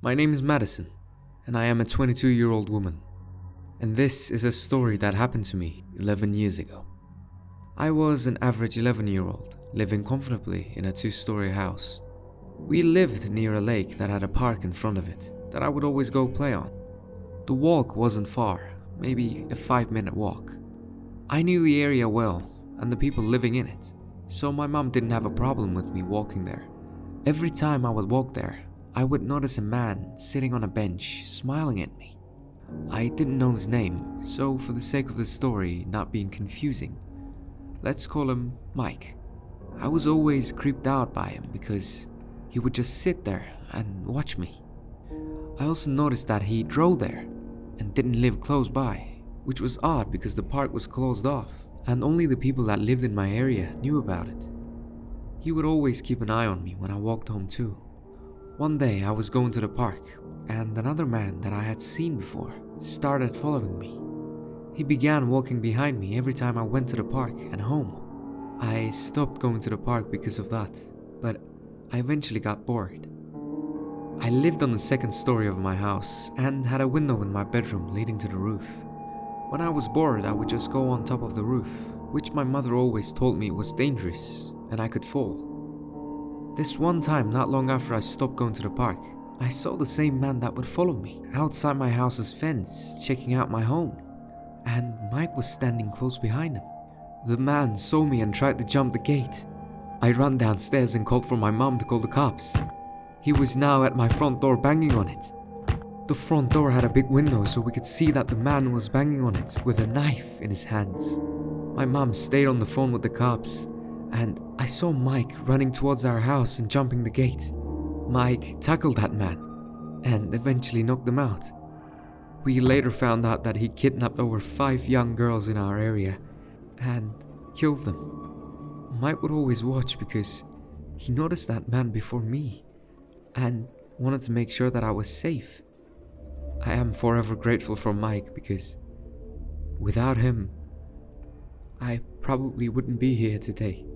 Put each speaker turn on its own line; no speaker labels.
My name is Madison, and I am a 22-year-old woman. And this is a story that happened to me 11 years ago. I was an average 11-year-old, living comfortably in a 2-story house. We lived near a lake that had a park in front of it that I would always go play on. The walk wasn't far, maybe a 5-minute walk. I knew the area well and the people living in it, so my mom didn't have a problem with me walking there. Every time I would walk there, I would notice a man sitting on a bench smiling at me. I didn't know his name, so for the sake of the story not being confusing, let's call him Mike. I was always creeped out by him because he would just sit there and watch me. I also noticed that he drove there and didn't live close by, which was odd because the park was closed off and only the people that lived in my area knew about it. He would always keep an eye on me when I walked home too. One day I was going to the park and another man that I had seen before started following me. He began walking behind me every time I went to the park and home. I stopped going to the park because of that, but I eventually got bored. I lived on the 2nd story of my house and had a window in my bedroom leading to the roof. When I was bored, I would just go on top of the roof, which my mother always told me was dangerous and I could fall. This one time, not long after I stopped going to the park, I saw the same man that would follow me outside my house's fence, checking out my home, and Mike was standing close behind him. The man saw me and tried to jump the gate. I ran downstairs and called for my mom to call the cops. He was now at my front door banging on it. The front door had a big window so we could see that the man was banging on it with a knife in his hands. My mom stayed on the phone with the cops, and I saw Mike running towards our house and jumping the gate. Mike tackled that man and eventually knocked him out. We later found out that he kidnapped over 5 young girls in our area and killed them. Mike would always watch because he noticed that man before me and wanted to make sure that I was safe. I am forever grateful for Mike because without him, I probably wouldn't be here today.